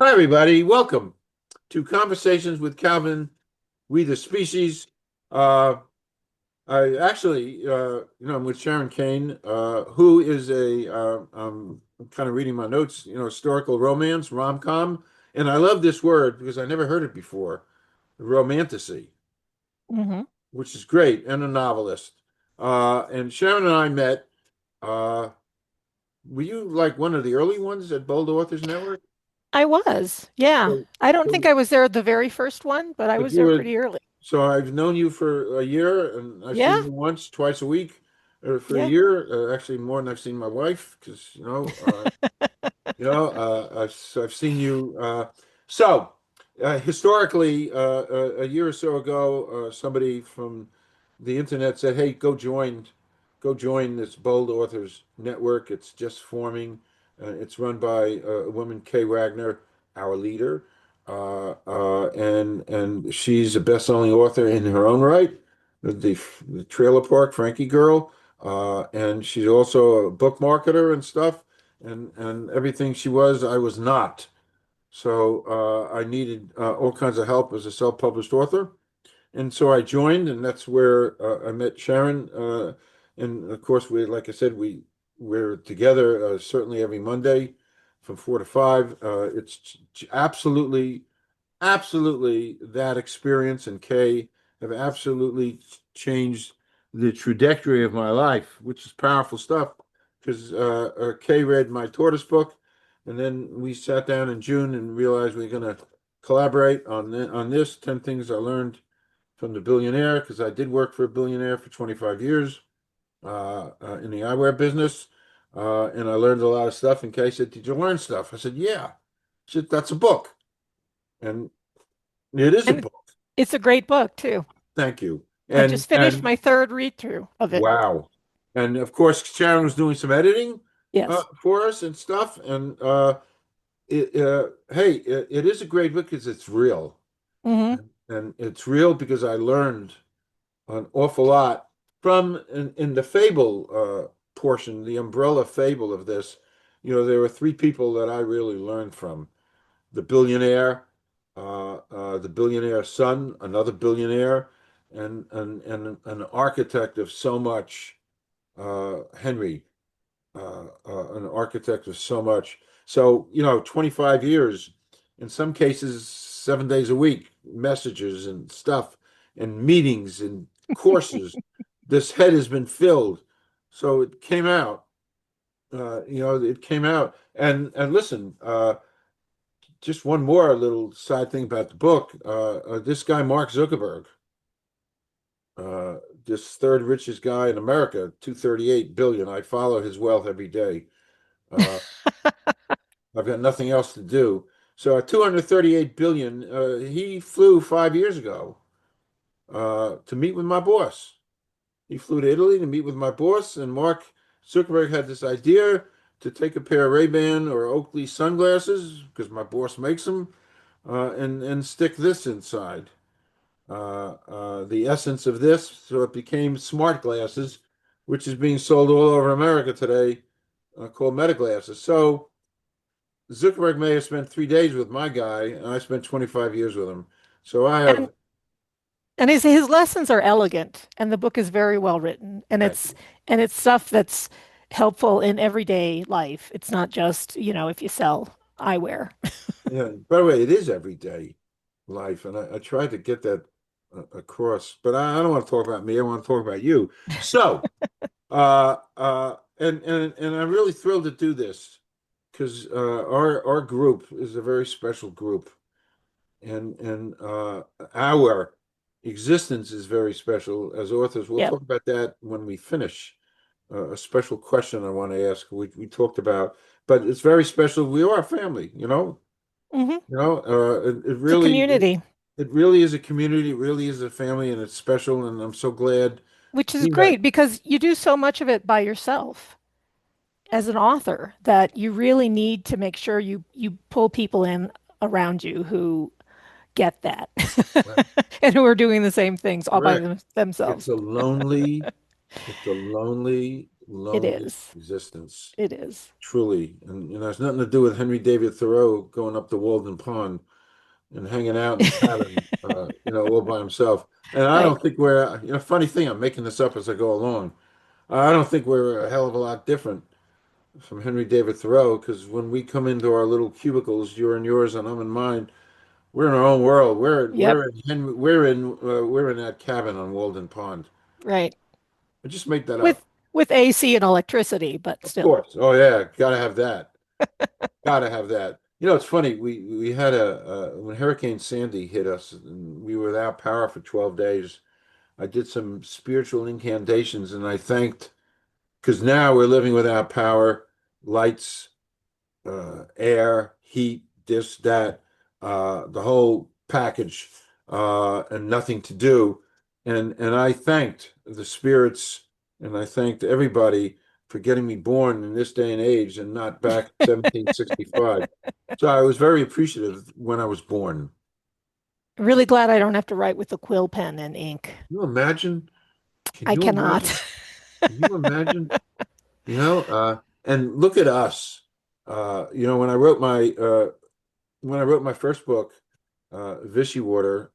Hi, everybody. Welcome to Conversations with Calvin, We the Species. Uh, I actually, I'm with Sharon Kane, who is I'm kind of reading my notes, historical romance, rom-com. And I love this word because I never heard it before, romanticy, Hmm. which is great, and a novelist. And Sharon and I met. Uh, were you like one of the early ones at Bold Authors Network? I was, yeah. So, I don't think so, I was there the very first one, but I but was you there were pretty early. So I've known you for a year, and I've Yeah, seen you once, twice a week, for a yeah. year. Actually, more than I've seen my wife, because I've seen you. Historically, a year or so ago, somebody from the internet said, "Hey, go join this Bold Authors Network. It's just forming. It's run by a woman, Kay Wagner, our leader, and she's a best-selling author in her own right. The Trailer Park Frankie Girl, and she's also a book marketer and stuff." And everything she was, I was not. So I needed all kinds of help as a self-published author. And so I joined, and that's where I met Sharon. And of course, like I said, we're together certainly every Monday from 4 to 5. Absolutely, absolutely that experience and Kay have absolutely changed the trajectory of my life, which is powerful stuff. Because Kay read my tortoise book, and then we sat down in June and realized we're going to collaborate on this 10 things I learned from the billionaire, because I did work for a billionaire for 25 years in the eyewear business. And I learned a lot of stuff. And Kay said, "Did you learn stuff?" I said, "Yeah." She said, "That's a book." And it is a And book. it's a great book too. Thank you. I And just finished my third read through of it. wow. And of course, Sharon was doing some editing Yes. for us and stuff. And hey, it is a great book because it's real. Hmm. And it's real because I learned an awful lot from in the fable portion, the umbrella fable of this. There were three people that I really learned from: the billionaire, the billionaire's son, another billionaire, and an architect of so much, Henry, an architect of so much. So, 25 years, in some cases, 7 days a week, messages and stuff, and meetings and courses. This head has been filled. So it came out. It came out. And listen, just one more little side thing about the book. This guy, Mark Zuckerberg, uh, this third richest guy in America, 238 billion. I follow his wealth every day. Uh, I've got nothing else to do. So at 238 billion, he flew 5 years ago to meet with my boss. He flew to Italy to meet with my boss, and Mark Zuckerberg had this idea to take a pair of Ray-Ban or Oakley sunglasses, because my boss makes them, and stick this inside. The essence of this, so it became smart glasses, which is being sold all over America today, called Meta glasses. So Zuckerberg may have spent 3 days with my guy, and I spent 25 years with him. So I And have, and his lessons are elegant and the book is very well written and thank it's you. stuff that's helpful in everyday life. It's not just, if you sell eyewear. Yeah. By the way, it is everyday life, and I tried to get that across, but I don't want to talk about me. I want to talk about you. So, and I'm really thrilled to do this because our group is a very special group, and our existence is very special as authors. We'll Yep. talk about that when we finish. A special question I want to ask. We talked about, but it's very special. We are a family, you know. Hmm. It It's a really community, it really is a community. It really is a family, and it's special. And I'm so glad which is we met. great because you do so much of it by yourself as an author that you really need to make sure you pull people in around you who get that and who are doing the same things all by Correct. It's themselves. a lonely, it's a lonely It lonely is. existence, It is. truly. And it has nothing to do with Henry David Thoreau going up to Walden Pond and hanging out in the cabin, all by himself. And I Right. don't think funny thing, I'm making this up as I go along. I don't think we're a hell of a lot different from Henry David Thoreau because when we come into our little cubicles, you're in yours and I'm in mine, we're in our own world. We're Yep. we're in we're in that cabin on Walden Pond. Right. I just make that With up. AC and electricity, but Of still. course. Oh yeah, gotta have that. Gotta have that. It's funny. We had when Hurricane Sandy hit us, and we were without power for 12 days. I did some spiritual incantations, and I thanked because now we're living without power, lights, air, heat, this, that, the whole package, and nothing to do. And I thanked the spirits and I thanked everybody for getting me born in this day and age and not back in 1765. So I was very appreciative when I was born. Really glad I don't have to write with a quill pen and ink. Can you imagine? Can I you cannot. imagine? Can you imagine? And look at us. When I wrote my first book, Vichy Water,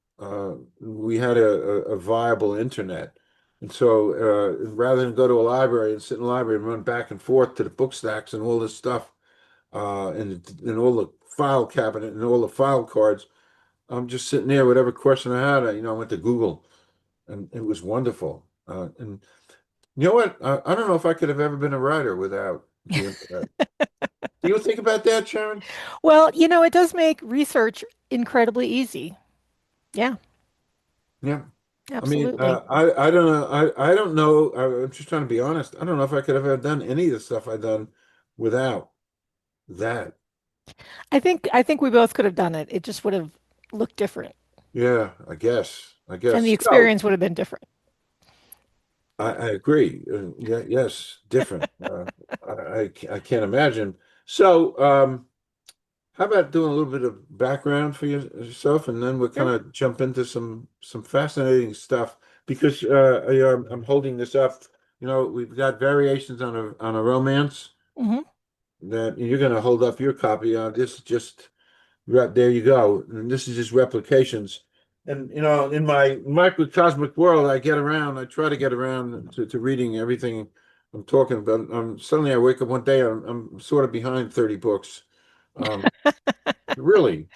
we had a viable internet. And so rather than go to a library and sit in the library and run back and forth to the book stacks and all this stuff, and all the file cabinet and all the file cards, I'm just sitting there, whatever question I had, I went to Google and it was wonderful. And you know what? I don't know if I could have ever been a writer without the internet. Do you think about that, Sharon? Well, it does make research incredibly easy. Yeah, Yeah. I mean, absolutely. I don't know. I don't know. I'm just trying to be honest. I don't know if I could have ever done any of the stuff I've done without that. I think we both could have done it. It just would have looked different, Yeah, I guess. I and the guess. So experience would have been different. I agree. Yeah, yes, different. I can't imagine. So, how about doing a little bit of background for yourself, and then we'll kind Sure. of jump into some fascinating stuff because I'm holding this up. We've got variations on a romance Hmm. that you're going to hold up your copy on. This is just right there you go, and this is just replications. And in my microcosmic world, I try to get around to reading everything I'm talking about. Suddenly I wake up one day, I'm sort of behind 30 books. Um, Really,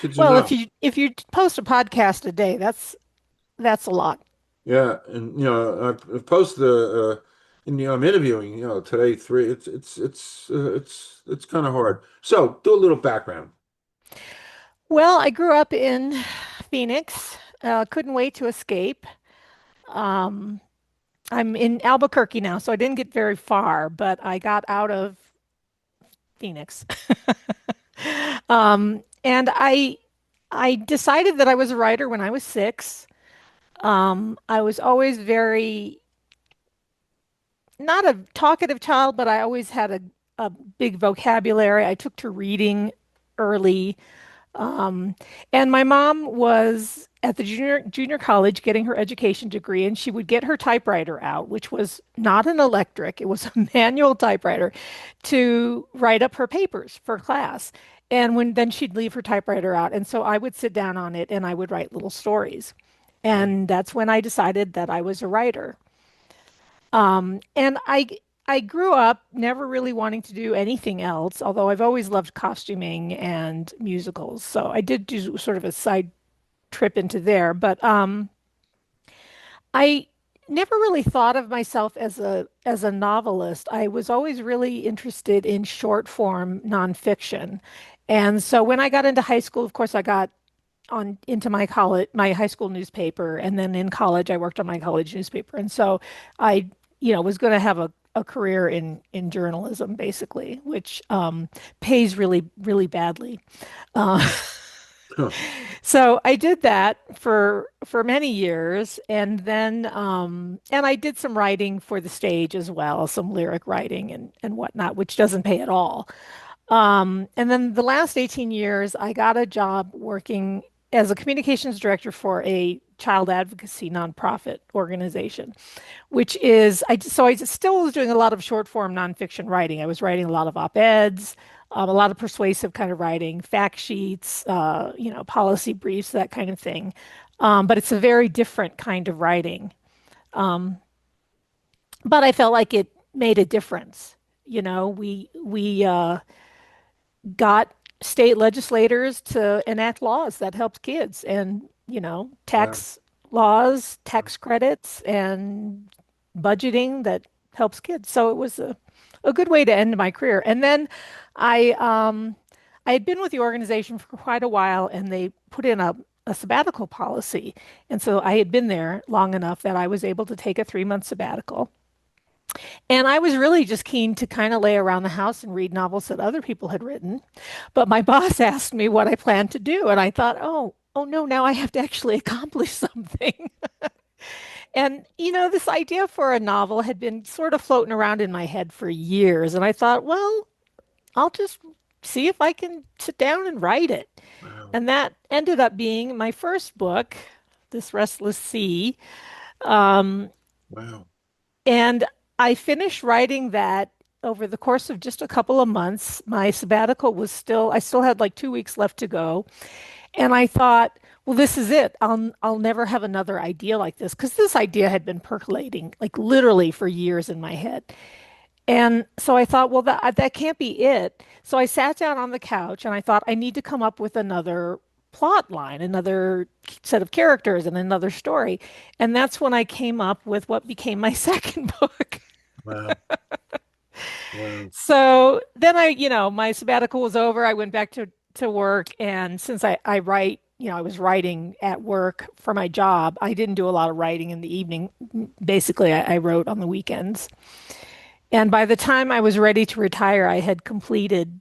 kid you Well, if not. you post a podcast a day, that's a lot. Yeah, and I post I'm interviewing, today three. It's kind of hard. So do a little background. Well, I grew up in Phoenix. Couldn't wait to escape. Um, I'm in Albuquerque now, so I didn't get very far, but I got out of Phoenix. And I decided that I was a writer when I was 6. I was always very not a talkative child, but I always had a big vocabulary. I took to reading early. Um, and my mom was at the junior college getting her education degree, and she would get her typewriter out, which was not an electric, it was a manual typewriter, to write up her papers for class. And then she'd leave her typewriter out, and so I would sit down on it and I would write little stories. And that's when I decided that I was a writer. And I grew up never really wanting to do anything else, although I've always loved costuming and musicals. So I did do sort of a side trip into there, but I never really thought of myself as a novelist. I was always really interested in short form nonfiction. And so when I got into high school, of course, I got on into my high school newspaper, and then in college I worked on my college newspaper. And so I, was going to have a career in journalism basically, which pays really, really badly. Uh, Huh. so I did that for many years, and then and I did some writing for the stage as well, some lyric writing and whatnot, which doesn't pay at all. And then the last 18 years, I got a job working as a communications director for a child advocacy nonprofit organization, which is I still was doing a lot of short form nonfiction writing. I was writing a lot of op-eds, a lot of persuasive kind of writing, fact sheets, policy briefs, that kind of thing. But it's a very different kind of writing. Um, but I felt like it made a difference. We got state legislators to enact laws that helped kids, and Wow. tax laws, tax credits, and budgeting that helps kids. So it was a good way to end my career. And then I had been with the organization for quite a while, and they put in a sabbatical policy. And so I had been there long enough that I was able to take a 3-month sabbatical. And I was really just keen to kind of lay around the house and read novels that other people had written. But my boss asked me what I planned to do, and I thought, oh no, now I have to actually accomplish something. And this idea for a novel had been sort of floating around in my head for years, and I thought, well, I'll just see if I can sit down and write it. Wow. And that ended up being my first book, This Restless Sea. Um, Wow. And I finished writing that over the course of just a couple of months. My sabbatical I still had like 2 weeks left to go. And I thought, well, this is it. I'll never have another idea like this, because this idea had been percolating like literally for years in my head. And so I thought, well, that can't be it. So I sat down on the couch and I thought, I need to come up with another plot line, another set of characters, and another story. And that's when I came up with what became my second book. Wow. Wow. So then my sabbatical was over. I went back to work. And since I write, I was writing at work for my job, I didn't do a lot of writing in the evening. Basically, I wrote on the weekends. And by the time I was ready to retire, I had completed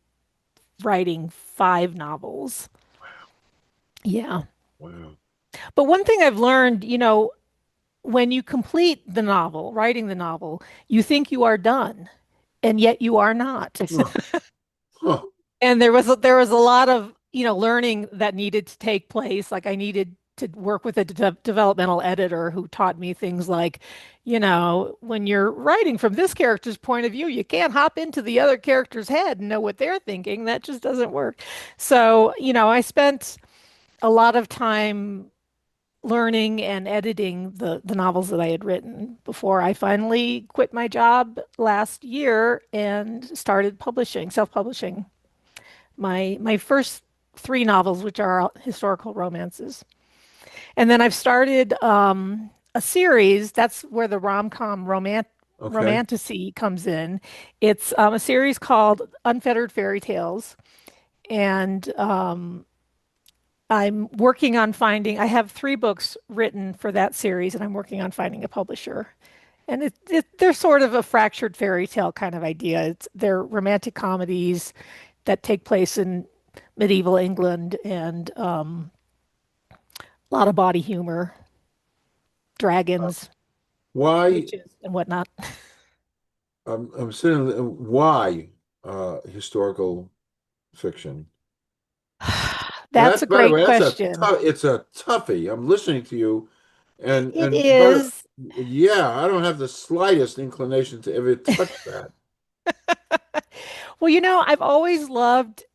writing 5 novels. Yeah. Wow. But one thing I've learned, when you complete the novel, writing the novel, you think you are done, and yet you are not. Huh. Huh. And there was a lot of, learning that needed to take place. Like I needed to work with a developmental editor who taught me things like, when you're writing from this character's point of view, you can't hop into the other character's head and know what they're thinking. That just doesn't work. So, I spent a lot of time learning and editing the novels that I had written before I finally quit my job last year and started self-publishing my first 3 novels, which are historical romances. And then I've started a series. That's where the rom-com Okay. romantasy comes in. It's a series called Unfettered Fairy Tales, and I have 3 books written for that series, and I'm working on finding a publisher. And they're sort of a fractured fairy tale kind of idea. They're romantic comedies that take place in medieval England, and a lot of body humor, Uh, dragons, why? witches, and whatnot. I'm sitting. Why historical fiction? That's a By the great way, that's a question. tough. It's a toughie. I'm listening to you, It but is. yeah, I don't have the slightest inclination to ever touch that. Well, I've always loved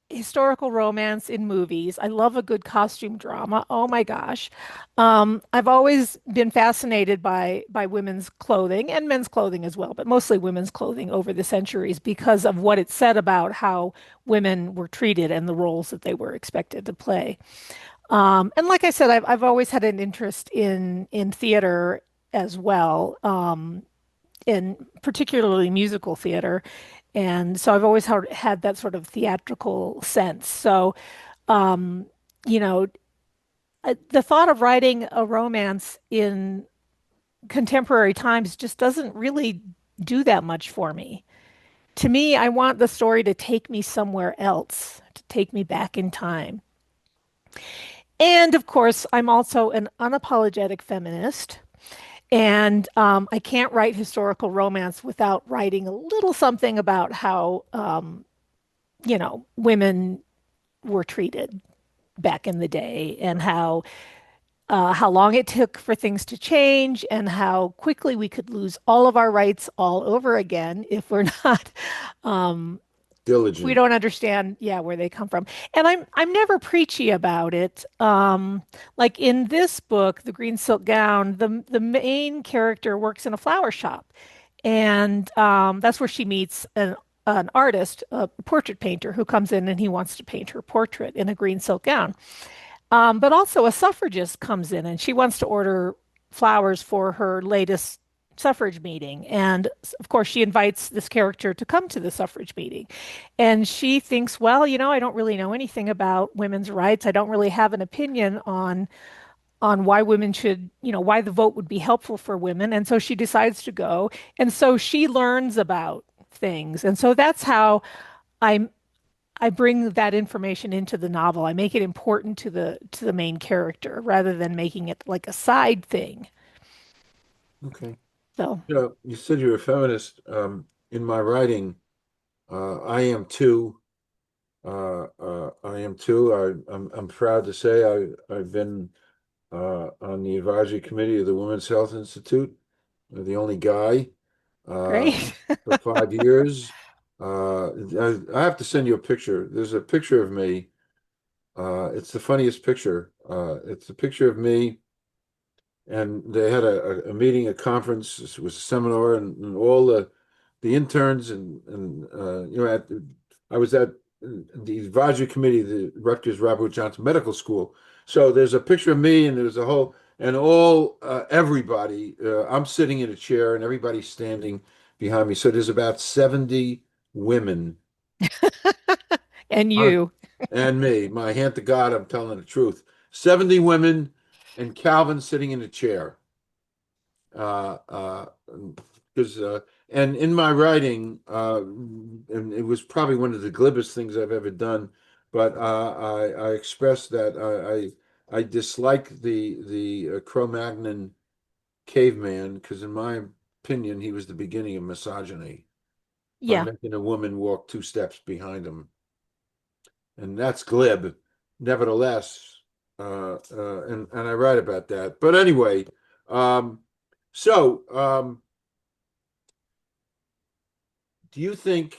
historical romance in movies. I love a good costume drama. Oh my gosh. I've always been fascinated by women's clothing and men's clothing as well, but mostly women's clothing over the centuries because of what it said about how women were treated and the roles that they were expected to play. And like I said, I've always had an interest in theater as well, in particularly musical theater. And so I've always had that sort of theatrical sense. So, um, you know, the thought of writing a romance in contemporary times just doesn't really do that much for me. To me, I want the story to take me somewhere else, to take me back in time. And of course, I'm also an unapologetic feminist. And I can't write historical romance without writing a little something about how, women were treated back in the day and how how long it took for things to change, and how quickly we could lose all of our rights all over again if we're not, um, if we Diligent. don't understand, yeah, where they come from. And I'm never preachy about it. Like in this book, The Green Silk Gown, the main character works in a flower shop, and that's where she meets an artist, a portrait painter, who comes in and he wants to paint her portrait in a green silk gown. But also a suffragist comes in and she wants to order flowers for her latest suffrage meeting. And of course, she invites this character to come to the suffrage meeting. And she thinks, well, I don't really know anything about women's rights. I don't really have an opinion on why women should, why the vote would be helpful for women. And so she decides to go. And so she learns about things. And so that's how I I bring that information into the novel. I make it important to the main character rather than making it like a side thing. Okay. So You said you're a feminist. In my writing, I am too. I am too. I'm proud to say I've been on the advisory committee of the Women's Health Institute, the only guy, uh, great. for 5 years. I have to send you a picture. There's a picture of me. It's the funniest picture. It's a picture of me, and they had a meeting, a conference. It was a seminar, and all the interns I was at the advisory committee, the Rutgers Robert Johnson Medical School. So there's a picture of me, and there's a whole and all everybody. I'm sitting in a chair, and everybody's standing behind me. So there's about 70 women And uh, you. and me. My hand to God, I'm telling the truth. 70 women and Calvin sitting in a chair. Uh, uh, because and in my writing, and it was probably one of the glibest things I've ever done, but I expressed that I dislike the Cro-Magnon caveman because, in my opinion, he was the beginning of misogyny by Yeah. making a woman walk 2 steps behind him, and that's glib. Nevertheless, and I write about that. But anyway, um, so. Do you think,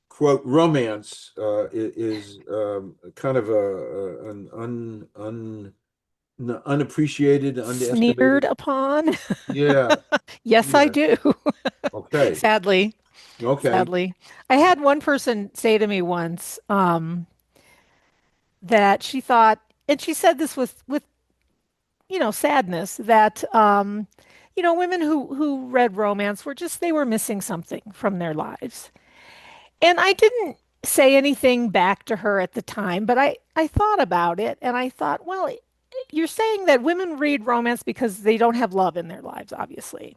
quote, romance is kind of an unappreciated, Sneered underestimated? upon? Yeah, Yes, I yeah. do. Okay, Sadly, okay. sadly. I had one person say to me once, that she thought, and she said this with sadness, that women who read romance were just they were missing something from their lives. And I didn't say anything back to her at the time, but I thought about it and I thought, well, you're saying that women read romance because they don't have love in their lives, obviously.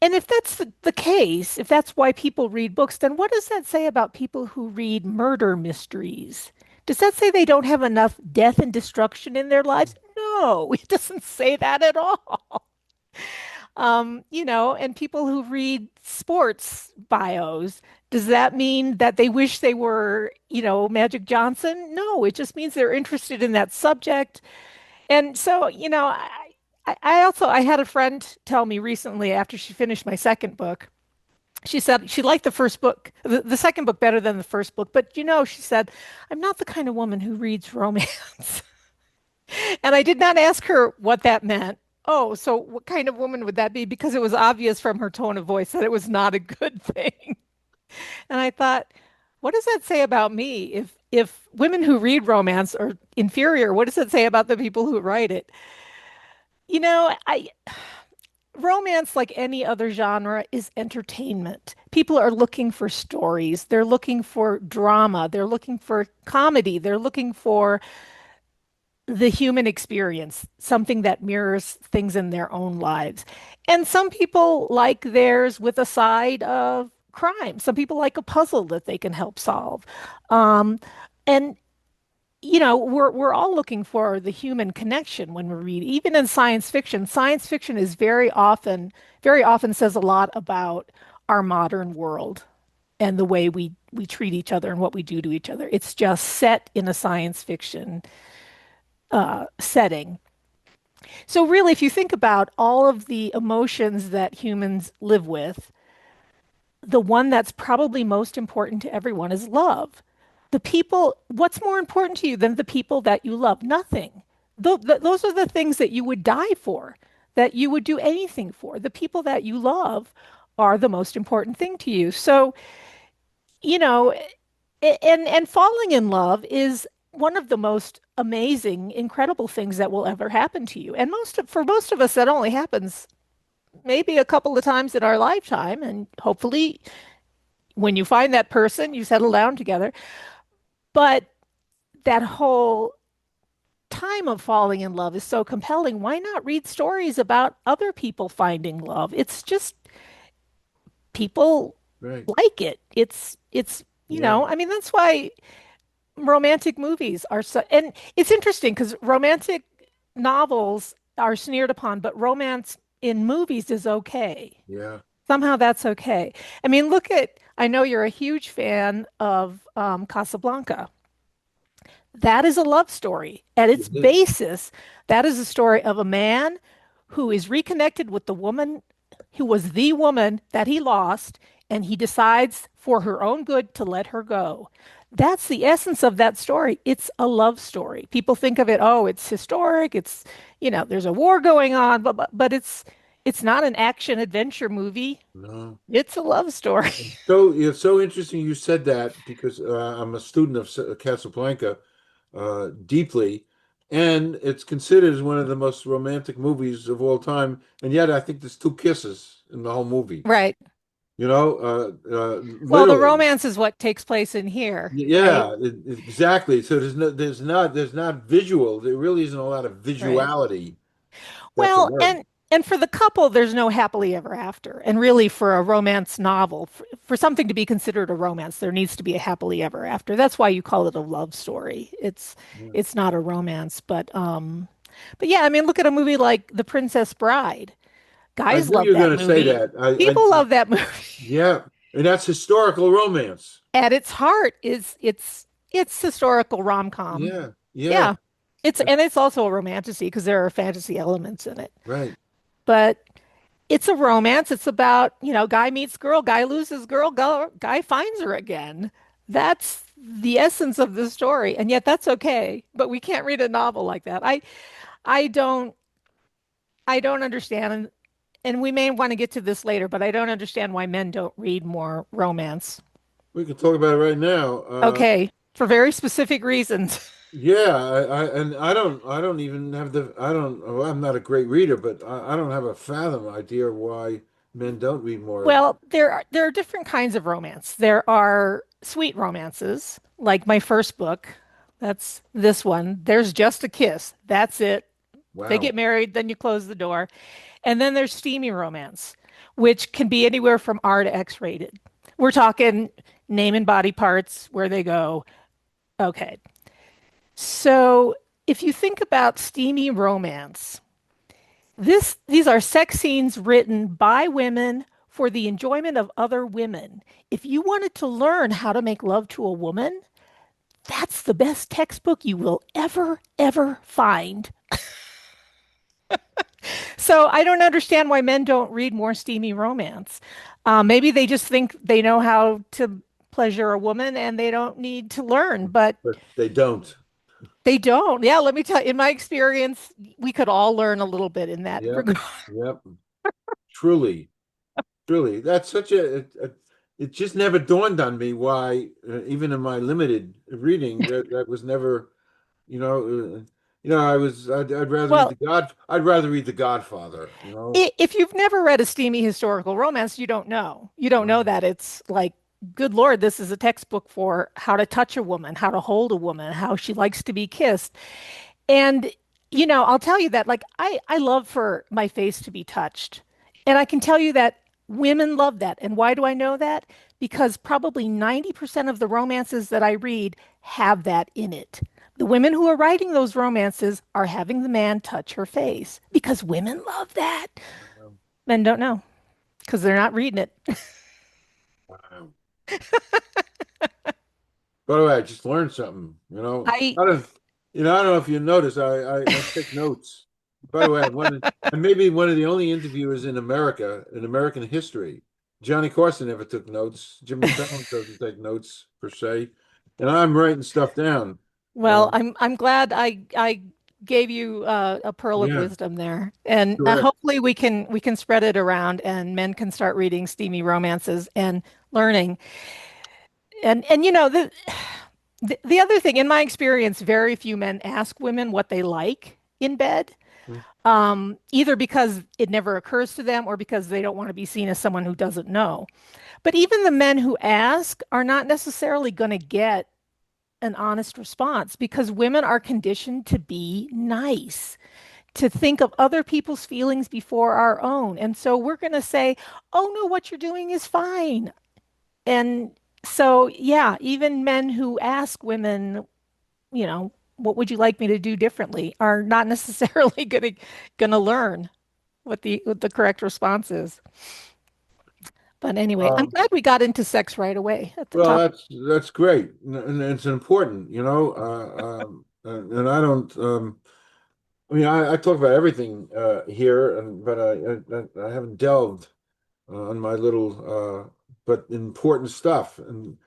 And if that's the case, if that's why people read books, then what does that say about people who read murder mysteries? Does that say they don't have enough death and destruction in their lives? No, it doesn't say that at all. And people who read sports bios, does that mean that they wish they were, Magic Johnson? No, it just means they're interested in that subject. And so, I had a friend tell me recently after she finished my second book. She said she liked the first book, the second book better than the first book. But, she said, I'm not the kind of woman who reads romance. And I did not ask her what that meant. Oh, so what kind of woman would that be? Because it was obvious from her tone of voice that it was not a good thing. And I thought, what does that say about me? If women who read romance are inferior, what does it say about the people who write it? I romance, like any other genre, is entertainment. People are looking for stories. They're looking for drama. They're looking for comedy. They're looking for the human experience, something that mirrors things in their own lives. And some people like theirs with a side of crime. Some people like a puzzle that they can help solve. Um, and we're all looking for the human connection when we read. Even in science fiction, science fiction is very often says a lot about our modern world and the way we treat each other and what we do to each other. It's just set in a science fiction setting. So really, if you think about all of the emotions that humans live with, the one that's probably most important to everyone is love. The people, what's more important to you than the people that you love? Nothing. Those are the things that you would die for, that you would do anything for. The people that you love are the most important thing to you. So, you know, and falling in love is one of the most amazing, incredible things that will ever happen to you. And for most of us, that only happens maybe a couple of times in our lifetime. And hopefully, when you find that person, you settle down together. But that whole time of falling in love is so compelling. Why not read stories about other people finding love? It's just people Right. like it. Yeah. I mean, that's why romantic movies are so, and it's interesting because romantic novels are sneered upon, but romance in movies is okay. Yeah. Somehow that's okay. I mean, I know you're a huge fan of Casablanca. That is a love story. At its It is. basis, that is a story of a man who is reconnected with the woman who was the woman that he lost, and he decides for her own good to let her go. That's the essence of that story. It's a love story. People think of it, oh, it's historic, there's a war going on, but it's not an action adventure movie. No. It's a love story. So it's so interesting you said that because I'm a student of Casablanca deeply, and it's considered as one of the most romantic movies of all time. And yet, I think there's two kisses in the whole movie. Right. Well, the Literally. romance is what takes place in here, right? Yeah, exactly. So there's not visual. There really isn't a lot of Right. visuality. That's a Well, word. and for the couple, there's no happily ever after. And really, for a romance novel, for something to be considered a romance, there needs to be a happily ever after. That's why you call it a love story. Yeah. It's not a romance, but yeah, I mean, look at a movie like The Princess Bride. I Guys knew love you were that going to say movie. that. People love that movie. Yeah, and that's historical romance. At its heart is it's historical rom-com. Yeah, yeah, Yeah. It's also a romantasy because there are fantasy elements in it. right. But it's a romance. It's about, guy meets girl, guy loses girl, guy finds her again. That's the essence of the story. And yet that's okay. But we can't read a novel like that. I don't I don't understand and we may want to get to this later, but I don't understand why men don't read more romance. We can talk about it right now. Okay, for very specific reasons. Yeah, and I don't even have I don't, well, I'm not a great reader, but I don't have a fathom idea why men don't read more. Well, there are different kinds of romance. There are sweet romances, like my first book. That's this one. There's just a kiss. That's it. They Wow. get married, then you close the door. And then there's steamy romance, which can be anywhere from R to X rated. We're talking name and body parts, where they go. Okay. So if you think about steamy romance, these are sex scenes written by women for the enjoyment of other women. If you wanted to learn how to make love to a woman, that's the best textbook you will ever find. So I don't understand why men don't read more steamy romance. Maybe they just think they know how to pleasure a woman and they don't need to learn, but But they don't. they don't. Yeah, let me tell you, in my experience, we could all learn a little bit in that Yep. regard. Yep. Truly. Truly. That's such it just never dawned on me why, even in my limited reading, that was never, you know, Well, I'd rather read The Godfather. if you've never read a steamy historical romance, you don't know. You don't know Right. that it's like, good Lord, this is a textbook for how to touch a woman, how to hold a woman, how she likes to be kissed. And, I'll tell you that, like, I love for my face to be touched. And I can tell you that women love that. And why do I know that? Because probably 90% of the romances that I read have that in it. The women who are writing those romances are having the man touch her face because women love that. Wow. Men don't know because they're not reading it. Wow. By the way, I just learned something. I I don't know if you notice, I take notes. By the way, and maybe one of the only interviewers in America, in American history. Johnny Carson never took notes. Jimmy Fallon doesn't take notes per se. And I'm writing stuff down. Well, Um, I'm glad I gave you a pearl of yeah, wisdom there, and correct. hopefully we can spread it around, and men can start reading steamy romances and learning. And the other thing, in my experience, very few men ask women what they like in bed, either because it never occurs to them or because they don't want to be seen as someone who doesn't know. But even the men who ask are not necessarily going to get an honest response because women are conditioned to be nice, to think of other people's feelings before our own. And so we're going to say, oh no, what you're doing is fine. And so, yeah, even men who ask women, what would you like me to do differently are not necessarily going to learn what the correct response is. But anyway, I'm Um, glad we got into sex right away at the well, top. that's great, and it's important, and I don't. I mean, I talk about everything here, but I haven't delved on my little but important stuff. And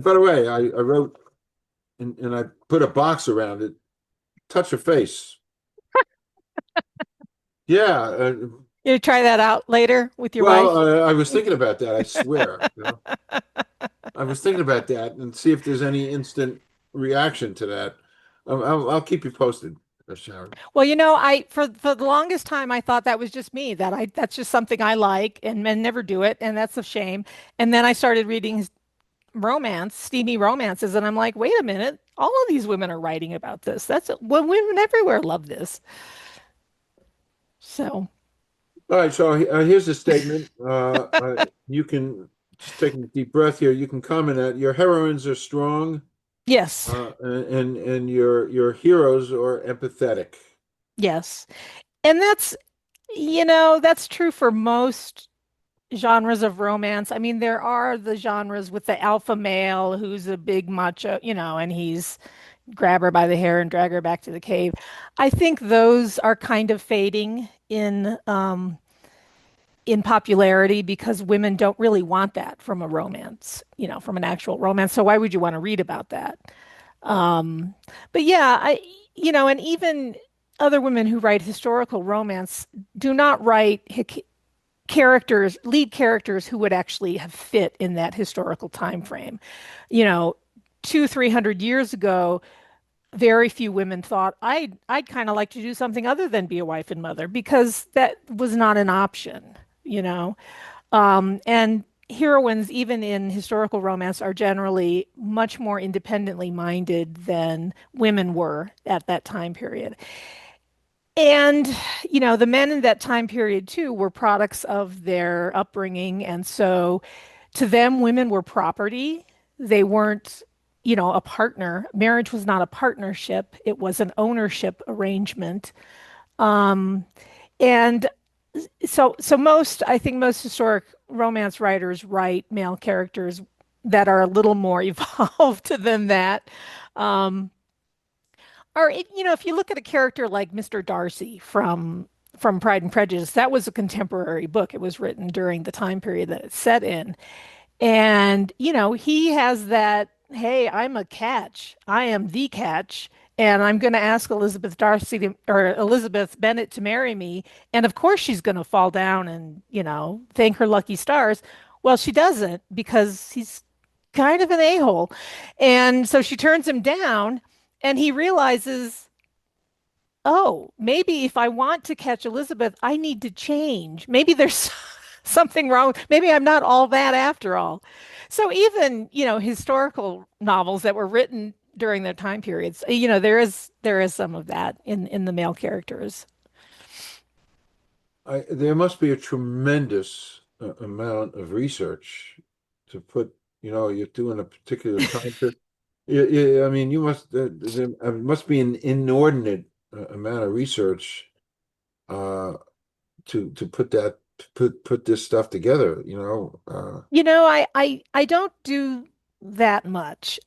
by the way, I wrote and I put a box around it. Touch a face. Yeah. You try that out later with your Well, wife? I was thinking about that. I swear. I was thinking about that and see if there's any instant reaction to that. I'll keep you posted, Sharon. Well, I for the longest time I thought that was just me, that's just something I like and men never do it, and that's a shame. And then I started reading romance, steamy romances, and I'm like, wait a minute, all of these women are writing about this. Well, women everywhere love this. So, All right, so here's a statement. You can just take a deep breath here. You can comment that your heroines are strong, yes. and your heroes are empathetic. Yes. And that's true for most genres of romance. I mean, there are the genres with the alpha male who's a big macho, and he's grab her by the hair and drag her back to the cave. I think those are kind of fading in popularity because women don't really want that from a romance, from an actual romance. So why would you want to read about that? Um, but yeah, and even other women who write historical romance do not write lead characters who would actually have fit in that historical time frame. You know, 300 years ago, very few women thought I'd kind of like to do something other than be a wife and mother because that was not an option, you know. And heroines, even in historical romance, are generally much more independently minded than women were at that time period. And, the men in that time period too were products of their upbringing. And so to them, women were property. They weren't, a partner. Marriage was not a partnership, it was an ownership arrangement. Um, and I think most historic romance writers write male characters that are a little more evolved than that. Um, or if you look at a character like Mr. Darcy from Pride and Prejudice, that was a contemporary book. It was written during the time period that it's set in. And, he has that, hey, I'm a catch. I am the catch. And I'm going to ask Elizabeth Darcy or Elizabeth Bennet to marry me. And of course, she's going to fall down and, thank her lucky stars. Well, she doesn't because he's kind of an a-hole. And so she turns him down, and he realizes, oh, maybe if I want to catch Elizabeth, I need to change. Maybe there's something wrong. Maybe I'm not all that after all. So even, historical novels that were written during their time periods, there is some of that in the male characters. There must be a tremendous amount of research to put, you're doing a particular time period. I mean, there must be an inordinate amount of research uh, to put this stuff together. I don't do that much.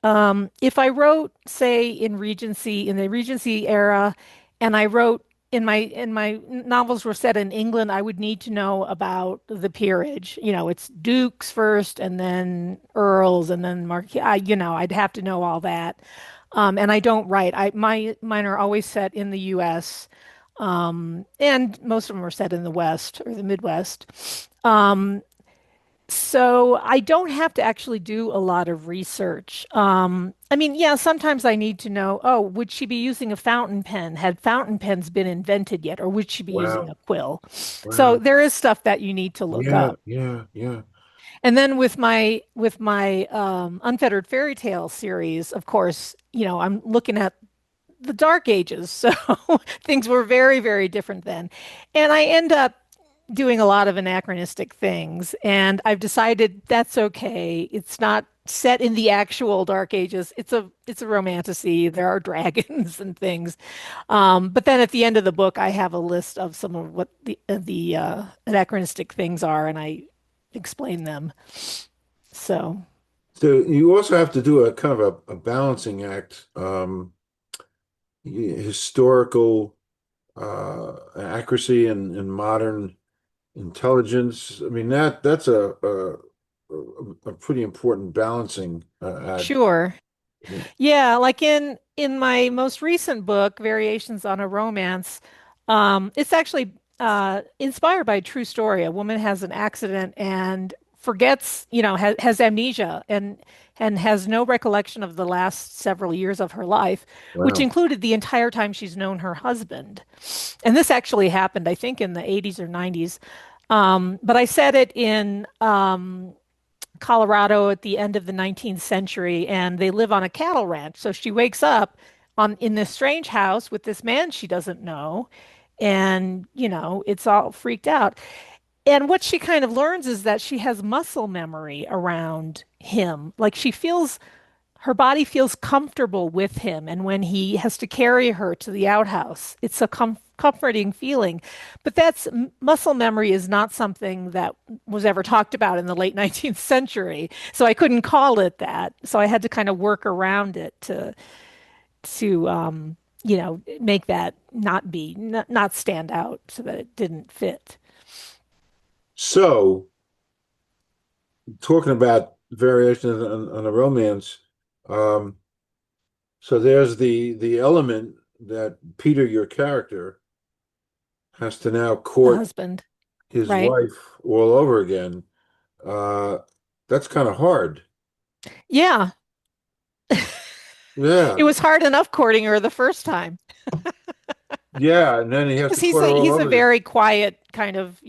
If I wrote, say, in the Regency era, and I wrote in my novels were set in England, I would need to know about the peerage. It's dukes first, and then earls, and then marquis. I'd have to know all that. And I don't write. Mine are always set in the U.S. And most of them are set in the West or the Midwest. Um, so I don't have to actually do a lot of research. I mean, yeah, sometimes I need to know, oh, would she be using a fountain pen? Had fountain pens been invented yet, or would she be using Wow. a quill? So Wow. there is stuff that you need to look Yeah, up. yeah, yeah. And then with my Unfettered Fairy Tale series, of course, I'm looking at the Dark Ages, so things were very, very different then. And I end up doing a lot of anachronistic things, and I've decided that's okay. It's not set in the actual Dark Ages. It's a romantasy. There are dragons and things. But then at the end of the book, I have a list of some of what the anachronistic things are, and I explain them. So So you also have to do a kind of a balancing act, historical accuracy and modern intelligence. I mean that's a pretty important balancing act. sure. Yeah, like in my most recent book, Variations on a Romance, it's actually inspired by a true story. A woman has an accident and forgets, has amnesia and has no recollection of the last several years of her life, which Wow. included the entire time she's known her husband. And this actually happened, I think, in the 80s or 90s. But I said it in Colorado at the end of the 19th century, and they live on a cattle ranch. So she wakes up on in this strange house with this man she doesn't know, and it's all freaked out. And what she kind of learns is that she has muscle memory around him. Like her body feels comfortable with him, and when he has to carry her to the outhouse, it's a comforting feeling. But muscle memory is not something that was ever talked about in the late 19th century, so I couldn't call it that. So I had to kind of work around it to make that not stand out so that it didn't fit. So talking about variations on a romance, um, so there's the element that Peter, your character, has to now The court husband, his right? wife all over again. Uh, that's kind of hard. Yeah, Yeah, it was hard enough courting her the first time. yeah, and then he has Because to he's court her a all he's a over again. very quiet kind of,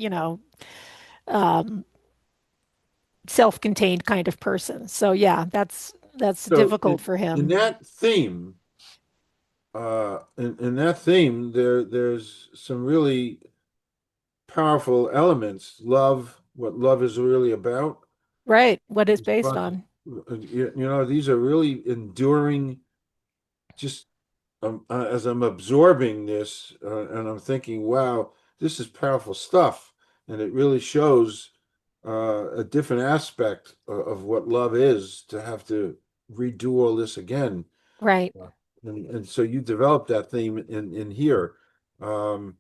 um, self-contained kind of person. So yeah, that's So difficult for in him. that theme, in that theme, there's some really powerful elements. Love, what love is really about. Right. What is based Response, on. these are really enduring. Just as I'm absorbing this, and I'm thinking, wow, this is powerful stuff, and it really shows a different aspect of what love is to have to redo all this again. Right. Uh, and so you develop that theme in here. Um,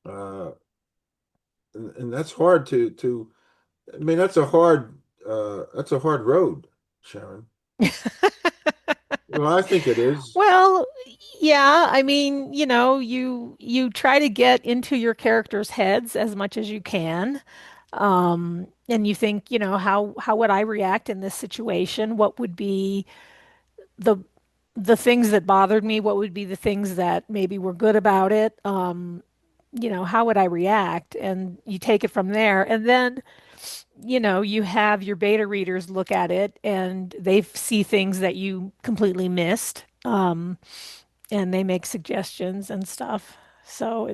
uh, and that's hard to I mean that's a hard road, Sharon. Well, I think it is. Well, yeah, I mean, you try to get into your characters' heads as much as you can. And you think, how would I react in this situation? What would be the the things that bothered me? What would be the things that maybe were good about it? How would I react? And you take it from there. And then, you have your beta readers look at it and they see things that you completely missed. And they make suggestions and stuff. So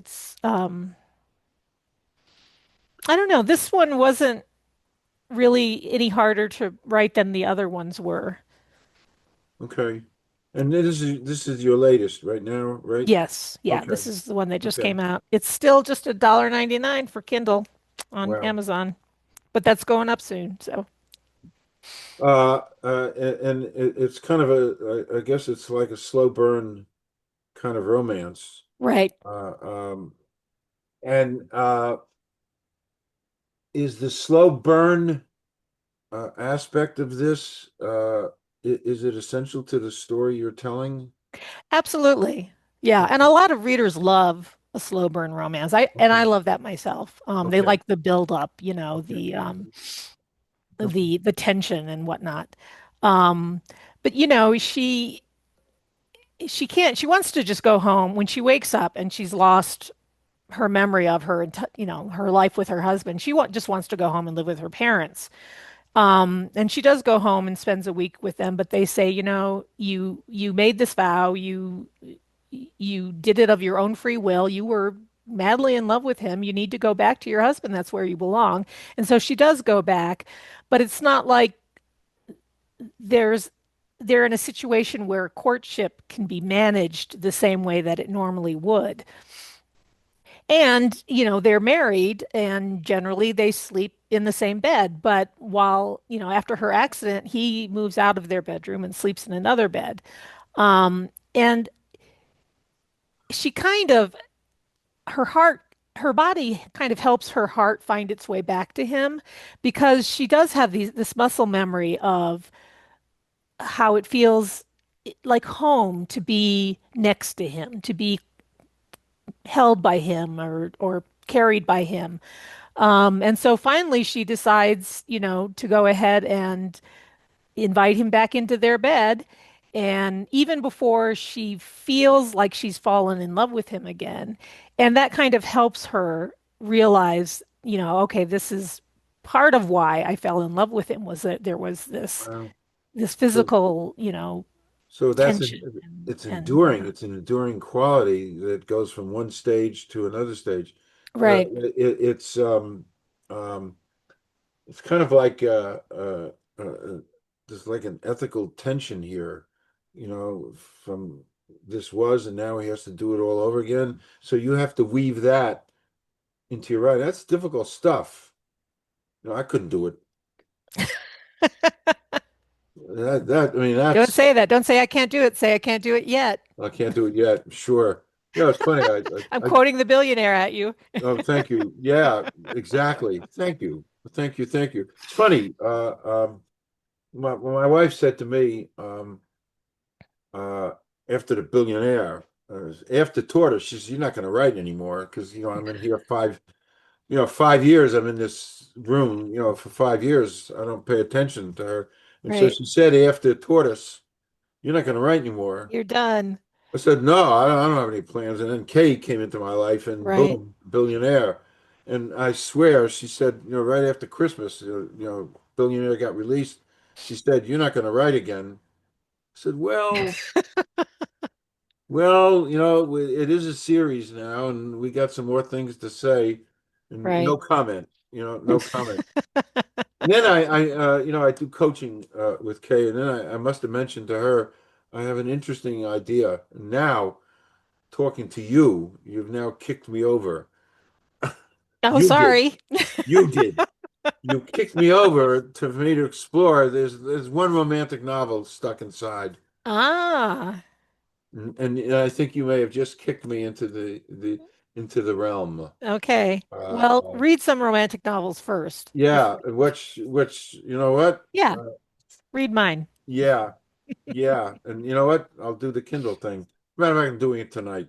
I don't know. This one wasn't really any harder to write than the other ones were. Okay. And this is your latest right now, right? Yes, yeah, Okay. this is the one that just Okay. came out. It's still just $1.99 for Kindle on Wow. Amazon, but that's going up soon. So, And it's kind of I guess it's like a slow burn kind of romance. Right. Uh, um, and is the slow burn aspect of this, is it essential to the story you're telling? Absolutely. Yeah. And a lot of readers love a slow burn romance. I Okay, love that myself. They okay, like the build up, okay, okay. the tension and whatnot. Um, but you know, she can't, she wants to just go home when she wakes up and she's lost her memory of her, her life with her husband. Just wants to go home and live with her parents. And she does go home and spends a week with them, but they say, you made this vow, you did it of your own free will. You were madly in love with him. You need to go back to your husband. That's where you belong. And so she does go back, but it's not like there's they're in a situation where courtship can be managed the same way that it normally would. And, they're married and generally they sleep in the same bed. But after her accident, he moves out of their bedroom and sleeps in another bed. And she kind of, her heart, her body kind of helps her heart find its way back to him because she does have this muscle memory of how it feels like home to be next to him, to be held by him or carried by him. And so finally she decides, to go ahead and invite him back into their bed. And even before she feels like she's fallen in love with him again, and that kind of helps her realize, okay, this is part of why I fell in love with him was that there was Wow. this So, physical, so tension it's and enduring. whatnot. It's an enduring quality that goes from one stage to another stage. Right, It's um, it's kind of like there's like an ethical tension here, from this was and now he has to do it all over again. So you have to weave that into your writing. That's difficult stuff. I couldn't do it. I mean, don't that's say that. Don't say I can't do it. Say I can't do it yet. I can't do it yet. Sure. It's funny. I'm quoting the billionaire at you. Oh, thank you. Yeah, exactly. Thank you. Thank you. Thank you. It's funny. My wife said to me, uh, after the billionaire, after Tortoise, she says, "You're not going to write anymore because I'm in here 5 years. I'm in this room, for 5 years. I don't pay attention to her." And so Right. she said, after Tortoise, "You're not going to write anymore." You're done. I said, "No, I don't have any plans." And then Kay came into my life, and Right. boom, billionaire. And I swear, she said, right after Christmas, billionaire got released. She said, "You're not going to write again." I said, well, it is a series now, and we got some more things to say, and no Right. comment. No comment. And then I do coaching with Kay, and then I must have mentioned to her, I have an interesting idea. And now, talking to you, you've now kicked me over. Oh, You did. sorry. You did. You kicked me over for me to explore. There's one romantic novel stuck inside. Ah, And I think you may have just kicked me into the realm. okay. Uh, Well, uh, read some romantic novels first yeah, before. which you know what? Yeah, Uh, read mine. yeah, yeah, and you know what? I'll do the Kindle thing. Matter of fact, I'm doing it tonight.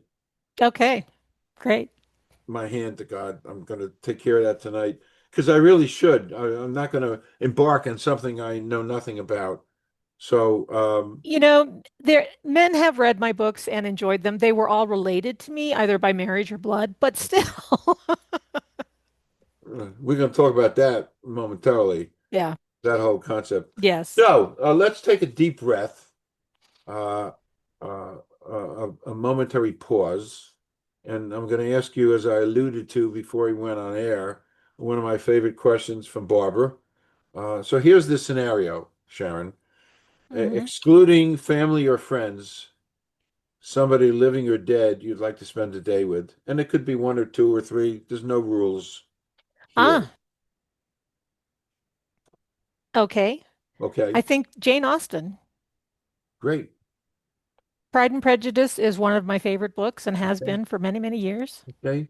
Okay. Great. My hand to God, I'm going to take care of that tonight because I really should. I'm not going to embark on something I know nothing about. So, There men have read my books and enjoyed them. They were all related to me, either by marriage or blood, but okay. still. We're going to talk about that momentarily. Yeah. That whole concept. Yes. So let's take a deep breath, uh, uh, a momentary pause. And I'm going to ask you, as I alluded to before we went on air, one of my favorite questions from Barbara. So here's the scenario, Sharon. Hmm. Excluding family or friends, somebody living or dead you'd like to spend a day with. And it could be one or two or three. There's no rules here. Ah, okay. I Okay, think Jane Austen. great. Pride and Prejudice is one of my favorite books and has Okay. been for many, many years. Okay.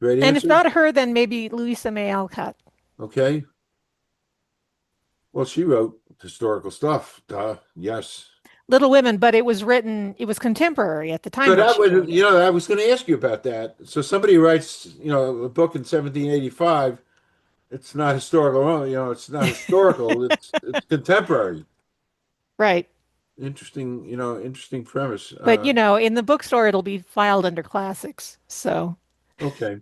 Great And if answer. not her, then maybe Louisa May Alcott. Okay. Well, she wrote historical stuff. Duh. Yes. Little Women, but it was written, it was contemporary at the So time that that she was, wrote it. I was going to ask you about that. So somebody writes, a book in 1785. It's not historical. It's not historical. It's contemporary. Right. Interesting premise. But in the bookstore, it'll be filed under classics. So Okay.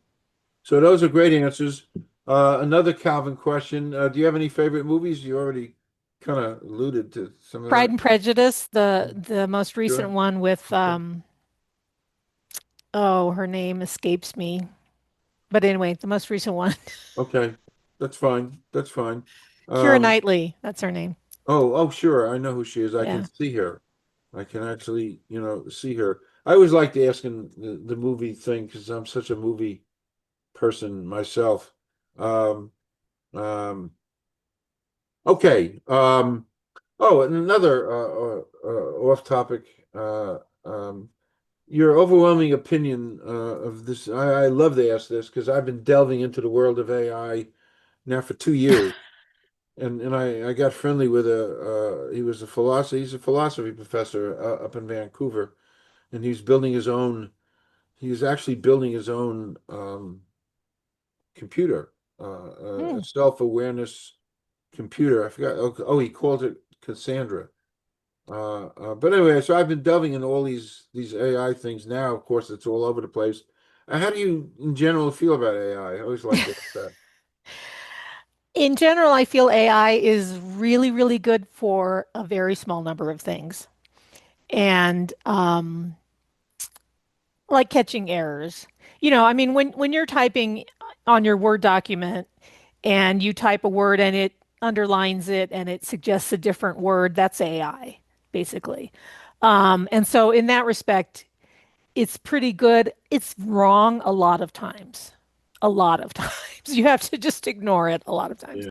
So those are great answers. Another Calvin question. Do you have any favorite movies? You already kind of alluded to some of Pride that. and Prejudice, the most recent Sure. one with Okay. oh, her name escapes me. But anyway, the most recent one. Okay. That's fine. That's fine. Keira Um, Knightley, that's her name. oh, sure. I know who she is. I can Yeah. see her. I can actually, see her. I always liked asking the movie thing because I'm such a movie person myself. Um, um, okay. Oh, and another off topic. Your overwhelming opinion of this. I love to ask this because I've been delving into the world of AI now for 2 years, and I got friendly with he's a philosophy professor up in Vancouver, and he's actually building his own computer, Hmm. a self-awareness computer. I forgot. Oh, he called it Cassandra. But anyway, so I've been delving into all these AI things now. Of course, it's all over the place. How do you, in general, feel about AI? I always like to ask that. In general, I feel AI is really, really good for a very small number of things. And like catching errors. I mean, when you're typing on your Word document and you type a word and it underlines it and it suggests a different word, that's AI, basically. And so in that respect, it's pretty good. It's wrong a lot of times. A lot of times. You have to just ignore it a lot of times.